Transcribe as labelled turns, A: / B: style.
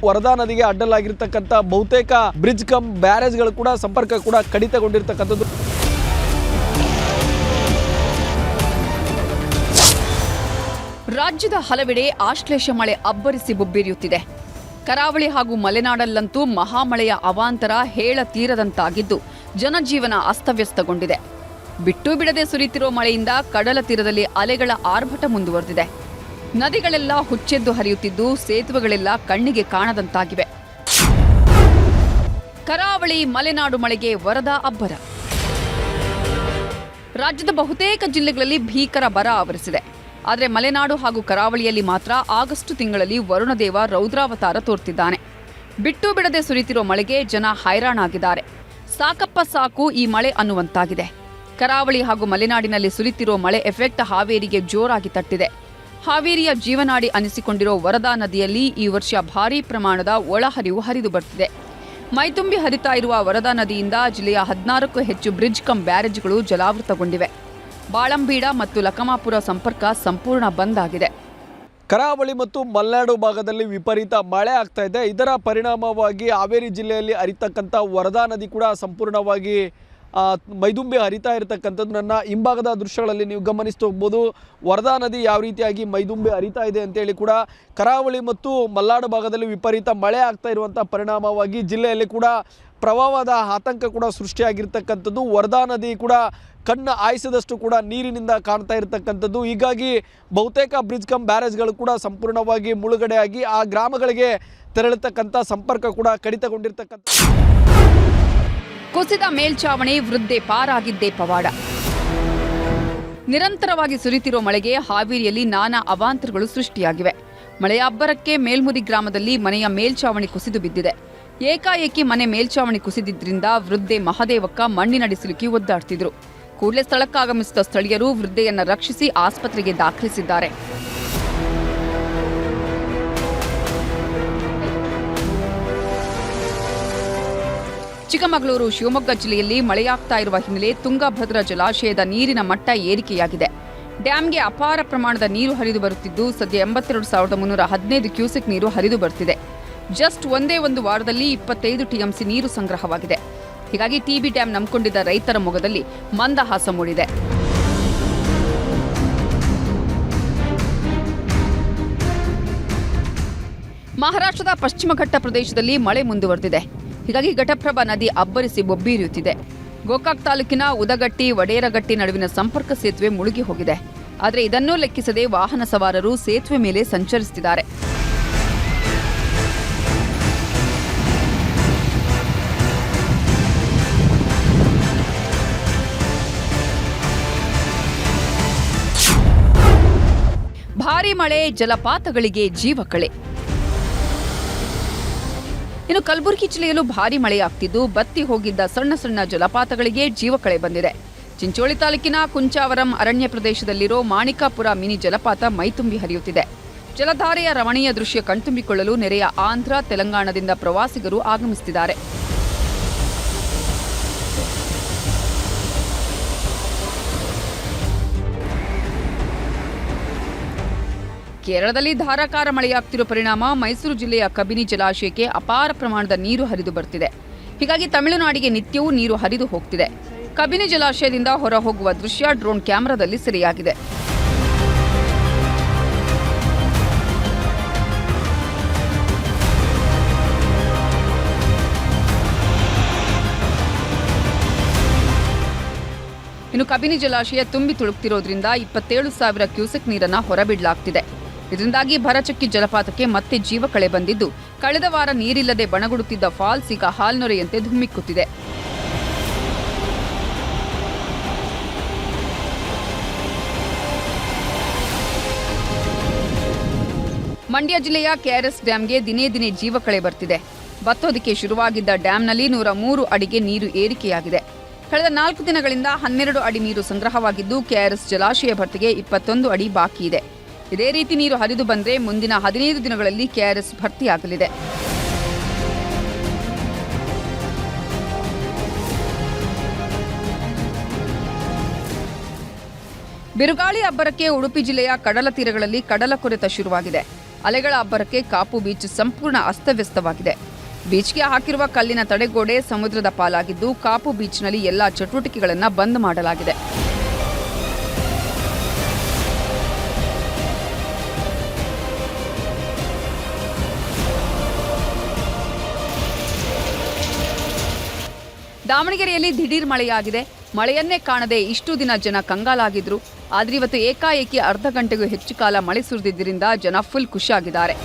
A: ವರದಾ ನದಿಗೆ ಅಡ್ಡಲಾಗಿರ್ತಕ್ಕಂಥ ಬಹುತೇಕ bridge come ಬ್ಯಾರೇಜ್ಗಳು ಕೂಡ ಸಂಪರ್ಕ ಕೂಡ ಕಡಿತಗೊಂಡಿರ್ತಕ್ಕಂಥದ್ದು.
B: ರಾಜ್ಯದ ಹಲವೆಡೆ ಆಶ್ಲೇಷ ಮಳೆ ಅಬ್ಬರಿಸಿ ಬೊಬ್ಬಿರಿಯುತ್ತಿದೆ. ಕರಾವಳಿ ಹಾಗೂ ಮಲೆನಾಡಲ್ಲಂತೂ ಮಹಾಮಳೆಯ ಅವಾಂತರ ಹೇಳ ತೀರದಂತಾಗಿದ್ದು ಜನಜೀವನ ಅಸ್ತವ್ಯಸ್ತಗೊಂಡಿದೆ. ಬಿಟ್ಟು ಬಿಡದೆ ಸುರಿತಿರೋ ಮಳೆಯಿಂದ ಕಡಲ ತೀರದಲ್ಲಿ ಅಲೆಗಳ ಆರ್ಭಟ ಮುಂದುವರೆದಿದೆ. ನದಿಗಳೆಲ್ಲ ಹುಚ್ಚೆದ್ದು ಹರಿಯುತ್ತಿದ್ದು ಸೇತುವೆಗಳೆಲ್ಲ ಕಣ್ಣಿಗೆ ಕಾಣದಂತಾಗಿವೆ. ಕರಾವಳಿ ಮಲೆನಾಡು ಮಳೆಗೆ ವರದಾ ಅಬ್ಬರ. ರಾಜ್ಯದ ಬಹುತೇಕ ಜಿಲ್ಲೆಗಳಲ್ಲಿ ಭೀಕರ ಬರ ಆವರಿಸಿದೆ. ಆದರೆ ಮಲೆನಾಡು ಹಾಗೂ ಕರಾವಳಿಯಲ್ಲಿ ಮಾತ್ರ ಆಗಸ್ಟ್ ತಿಂಗಳಲ್ಲಿ ವರುಣದೇವ ರೌದ್ರಾವತಾರ ತೋರ್ತಿದ್ದಾನೆ. ಬಿಟ್ಟು ಬಿಡದೆ ಸುರಿತಿರೋ ಮಳೆಗೆ ಜನ ಹೈರಾಣಾಗಿದ್ದಾರೆ. ಸಾಕಪ್ಪ ಸಾಕು ಈ ಮಳೆ ಅನ್ನುವಂತಾಗಿದೆ. ಕರಾವಳಿ ಹಾಗೂ ಮಲೆನಾಡಿನಲ್ಲಿ ಸುರಿತಿರೋ ಮಳೆ ಎಫೆಕ್ಟ್ ಹಾವೇರಿಗೆ ಜೋರಾಗಿ ತಟ್ಟಿದೆ. ಹಾವೇರಿಯ ಜೀವನಾಡಿ ಅನಿಸಿಕೊಂಡಿರೋ ವರದಾ ನದಿಯಲ್ಲಿ ಈ ವರ್ಷ ಭಾರೀ ಪ್ರಮಾಣದ ಒಳಹರಿವು ಹರಿದು ಬರ್ತಿದೆ. ಮೈತುಂಬಿ ಹರಿತಾ ಇರುವ ವರದಾ ನದಿಯಿಂದ ಜಿಲ್ಲೆಯ 16ಕ್ಕೂ ಹೆಚ್ಚು ಬ್ರಿಡ್ಜ್ ಕಮ್ ಬ್ಯಾರೇಜ್ಗಳು ಜಲಾವೃತಗೊಂಡಿವೆ. ಬಾಳಂಬೀಡ ಮತ್ತು ಲಕಮಾಪುರ ಸಂಪರ್ಕ ಸಂಪೂರ್ಣ ಬಂದ್ ಆಗಿದೆ.
A: ಕರಾವಳಿ ಮತ್ತು ಮಲೆನಾಡು ಭಾಗದಲ್ಲಿ ವಿಪರೀತ ಮಳೆ ಆಗ್ತಾ ಇದೆ. ಇದರ ಪರಿಣಾಮವಾಗಿ ಹಾವೇರಿ ಜಿಲ್ಲೆಯಲ್ಲಿ ಹರಿತಕ್ಕಂಥ ವರದಾ ನದಿ ಕೂಡ ಸಂಪೂರ್ಣವಾಗಿ ಮೈದುಂಬಿ ಹರಿತಾ ಇರತಕ್ಕಂಥದ್ದು ನನ್ನ ಹಿಂಭಾಗದ ದೃಶ್ಯಗಳಲ್ಲಿ ನೀವು ಗಮನಿಸ್ತಾ ಹೋಗ್ಬೋದು. ವರದಾ ನದಿ ಯಾವ ರೀತಿಯಾಗಿ ಮೈದುಂಬಿ ಹರಿತಾ ಇದೆ ಅಂತೇಳಿ ಕೂಡ ಕರಾವಳಿ ಮತ್ತು ಮಲೆನಾಡು ಭಾಗದಲ್ಲಿ ವಿಪರೀತ ಮಳೆ ಆಗ್ತಾ ಇರುವಂಥ ಪರಿಣಾಮವಾಗಿ ಜಿಲ್ಲೆಯಲ್ಲಿ ಕೂಡ ಪ್ರವಾಹದ ಆತಂಕ ಕೂಡ ಸೃಷ್ಟಿಯಾಗಿರ್ತಕ್ಕಂಥದ್ದು. ವರದಾ ನದಿ ಕೂಡ ಕಣ್ಣು ಆಯಿಸಿದಷ್ಟು ಕೂಡ ನೀರಿನಿಂದ ಕಾಣ್ತಾ ಇರತಕ್ಕಂಥದ್ದು. ಹೀಗಾಗಿ ಬಹುತೇಕ ಬ್ರಿಡ್ಜ್ ಕಮ್ ಬ್ಯಾರೇಜ್ಗಳು ಕೂಡ ಸಂಪೂರ್ಣವಾಗಿ ಮುಳುಗಡೆಯಾಗಿ ಆ ಗ್ರಾಮಗಳಿಗೆ ತೆರಳತಕ್ಕಂಥ ಸಂಪರ್ಕ ಕೂಡ ಕಡಿತಗೊಂಡಿರ್ತಕ್ಕಂಥ.
B: ಕುಸಿದ ಮೇಲ್ಛಾವಣಿ, ವೃದ್ಧೆ ಪಾರಾಗಿದ್ದೇ ಪವಾಡ. ನಿರಂತರವಾಗಿ ಸುರಿತಿರೋ ಮಳೆಗೆ ಹಾವೇರಿಯಲ್ಲಿ ನಾನಾ ಅವಾಂತರಗಳು ಸೃಷ್ಟಿಯಾಗಿವೆ. ಮಳೆಯ ಅಬ್ಬರಕ್ಕೆ ಮೇಲ್ಮುರಿ ಗ್ರಾಮದಲ್ಲಿ ಮನೆಯ ಮೇಲ್ಛಾವಣಿ ಕುಸಿದು ಬಿದ್ದಿದೆ. ಏಕಾಏಕಿ ಮನೆ ಮೇಲ್ಛಾವಣಿ ಕುಸಿದಿದ್ದರಿಂದ ವೃದ್ಧೆ ಮಹದೇವಕ್ಕ ಮಣ್ಣಿನಡಿ ಸಿಲುಕಿ ಒದ್ದಾಡ್ತಿದ್ರು. ಕೂಡಲೇ ಸ್ಥಳಕ್ಕಾಗಮಿಸಿದ ಸ್ಥಳೀಯರು ವೃದ್ಧೆಯನ್ನ ರಕ್ಷಿಸಿ ಆಸ್ಪತ್ರೆಗೆ ದಾಖಲಿಸಿದ್ದಾರೆ. ಚಿಕ್ಕಮಗಳೂರು, ಶಿವಮೊಗ್ಗ ಜಿಲ್ಲೆಯಲ್ಲಿ ಮಳೆಯಾಗ್ತಾ ಇರುವ ಹಿನ್ನೆಲೆ ತುಂಗಭದ್ರಾ ಜಲಾಶಯದ ನೀರಿನ ಮಟ್ಟ ಏರಿಕೆಯಾಗಿದೆ. ಡ್ಯಾಂಗೆ ಅಪಾರ ಪ್ರಮಾಣದ ನೀರು ಹರಿದು ಬರುತ್ತಿದ್ದು ಸದ್ಯ 82,315 ಕ್ಯೂಸೆಕ್ ನೀರು ಹರಿದು ಬರ್ತಿದೆ. ಜಸ್ಟ್ ಒಂದೇ ಒಂದು ವಾರದಲ್ಲಿ 25 ಟಿಎಂಸಿ ನೀರು ಸಂಗ್ರಹವಾಗಿದೆ. ಹೀಗಾಗಿ ಟಿಬಿ ಡ್ಯಾಂ ನಂಬಿಕೊಂಡಿದ್ದ ರೈತರ ಮೊಗದಲ್ಲಿ ಮಂದಹಾಸ ಮೂಡಿದೆ. ಮಹಾರಾಷ್ಟ್ರದ ಪಶ್ಚಿಮ ಘಟ್ಟ ಪ್ರದೇಶದಲ್ಲಿ ಮಳೆ ಮುಂದುವರೆದಿದೆ. ಹೀಗಾಗಿ ಘಟಪ್ರಭಾ ನದಿ ಅಬ್ಬರಿಸಿ ಬೊಬ್ಬಿರಿಯುತ್ತಿದೆ. ಗೋಕಾಕ್ ತಾಲೂಕಿನ ಉದಗಟ್ಟಿ, ವಡೇರಗಟ್ಟಿ ನಡುವಿನ ಸಂಪರ್ಕ ಸೇತುವೆ ಮುಳುಗಿ ಹೋಗಿದೆ. ಆದರೆ ಇದನ್ನೂ ಲೆಕ್ಕಿಸದೆ ವಾಹನ ಸವಾರರು ಸೇತುವೆ ಮೇಲೆ ಸಂಚರಿಸುತ್ತಿದ್ದಾರೆ. ಭಾರೀ ಮಳೆ, ಜಲಪಾತಗಳಿಗೆ ಜೀವಕಳೆ. ಇನ್ನು ಕಲಬುರಗಿ ಜಿಲ್ಲೆಯಲ್ಲೂ ಭಾರೀ ಮಳೆಯಾಗ್ತಿದ್ದು ಬತ್ತಿ ಹೋಗಿದ್ದ ಸಣ್ಣ ಸಣ್ಣ ಜಲಪಾತಗಳಿಗೆ ಜೀವಕಳೆ ಬಂದಿದೆ. ಚಿಂಚೋಳಿ ತಾಲೂಕಿನ ಕುಂಚಾವರಂ ಅರಣ್ಯ ಪ್ರದೇಶದಲ್ಲಿರೋ ಮಾಣಿಕಾಪುರ ಮಿನಿ ಜಲಪಾತ ಮೈತುಂಬಿ ಹರಿಯುತ್ತಿದೆ. ಜಲಧಾರೆಯ ರಮಣೀಯ ದೃಶ್ಯ ಕಣ್ತುಂಬಿಕೊಳ್ಳಲು ನೆರೆಯ ಆಂಧ್ರ, ತೆಲಂಗಾಣದಿಂದ ಪ್ರವಾಸಿಗರು ಆಗಮಿಸುತ್ತಿದ್ದಾರೆ. ಕೇರಳದಲ್ಲಿ ಧಾರಾಕಾರ ಮಳೆಯಾಗ್ತಿರುವ ಪರಿಣಾಮ ಮೈಸೂರು ಜಿಲ್ಲೆಯ ಕಬಿನಿ ಜಲಾಶಯಕ್ಕೆ ಅಪಾರ ಪ್ರಮಾಣದ ನೀರು ಹರಿದು ಬರ್ತಿದೆ. ಹೀಗಾಗಿ ತಮಿಳುನಾಡಿಗೆ ನಿತ್ಯವೂ ನೀರು ಹರಿದು ಹೋಗ್ತಿದೆ. ಕಬಿನಿ ಜಲಾಶಯದಿಂದ ಹೊರ ಹೋಗುವ ದೃಶ್ಯ ಡ್ರೋನ್ ಕ್ಯಾಮೆರಾದಲ್ಲಿ ಸೆರೆಯಾಗಿದೆ. ಇನ್ನು ಕಬಿನಿ ಜಲಾಶಯ ತುಂಬಿ ತುಳುಕ್ತಿರೋದ್ರಿಂದ 27,000 ಕ್ಯೂಸೆಕ್ ನೀರನ್ನು ಹೊರಬಿಡಲಾಗ್ತಿದೆ. ಇದರಿಂದಾಗಿ ಭರಚಕ್ಕಿ ಜಲಪಾತಕ್ಕೆ ಮತ್ತೆ ಜೀವಕಳೆ ಬಂದಿದ್ದು ಕಳೆದ ವಾರ ನೀರಿಲ್ಲದೆ ಬಣಗುಡುತ್ತಿದ್ದ ಫಾಲ್ಸ್ ಈಗ ಹಾಲ್ನೊರೆಯಂತೆ ಧುಮ್ಮಿಕ್ಕುತ್ತಿದೆ. ಮಂಡ್ಯ ಜಿಲ್ಲೆಯ ಕೆಆರ್ಎಸ್ ಡ್ಯಾಂಗೆ ದಿನೇ ದಿನೇ ಜೀವಕಳೆ ಬರ್ತಿದೆ. ಬತ್ತೋದಕ್ಕೆ ಶುರುವಾಗಿದ್ದ ಡ್ಯಾಂನಲ್ಲಿ 103 ಅಡಿಗೆ ನೀರು ಏರಿಕೆಯಾಗಿದೆ. ಕಳೆದ 4 ದಿನಗಳಿಂದ 12 ಅಡಿ ನೀರು ಸಂಗ್ರಹವಾಗಿದ್ದು ಕೆಆರ್ಎಸ್ ಜಲಾಶಯ ಭರ್ತಿಗೆ 21 ಅಡಿ ಬಾಕಿ ಇದೆ. ಇದೇ ರೀತಿ ನೀರು ಹರಿದು ಬಂದರೆ ಮುಂದಿನ 15 ದಿನಗಳಲ್ಲಿ ಕೆಆರ್ಎಸ್ ಭರ್ತಿಯಾಗಲಿದೆ. ಬಿರುಗಾಳಿ ಅಬ್ಬರಕ್ಕೆ ಉಡುಪಿ ಜಿಲ್ಲೆಯ ಕಡಲ ತೀರಗಳಲ್ಲಿ ಕಡಲ ಕೊರೆತ ಶುರುವಾಗಿದೆ. ಅಲೆಗಳ ಅಬ್ಬರಕ್ಕೆ ಕಾಪು ಬೀಚ್ ಸಂಪೂರ್ಣ ಅಸ್ತವ್ಯಸ್ತವಾಗಿದೆ. ಬೀಚ್ಗೆ ಹಾಕಿರುವ ಕಲ್ಲಿನ ತಡೆಗೋಡೆ ಸಮುದ್ರದ ಪಾಲಾಗಿದ್ದು ಕಾಪು ಬೀಚ್ನಲ್ಲಿ ಎಲ್ಲಾ ಚಟುವಟಿಕೆಗಳನ್ನು ಬಂದ್ ಮಾಡಲಾಗಿದೆ. ದಾವಣಗೆರೆಯಲ್ಲಿ ದಿಢೀರ್ ಮಳೆಯಾಗಿದೆ. ಮಳೆಯನ್ನೇ ಕಾಣದೆ ಇಷ್ಟು ದಿನ ಜನ ಕಂಗಾಲಾಗಿದ್ರು. ಆದ್ರೆ ಇವತ್ತು ಏಕಾಏಕಿ ಅರ್ಧ ಗಂಟೆಗೂ ಹೆಚ್ಚು ಕಾಲ ಮಳೆ ಸುರಿದಿದ್ದರಿಂದ ಜನ ಫುಲ್ ಖುಷಿಯಾಗಿದ್ದಾರೆ.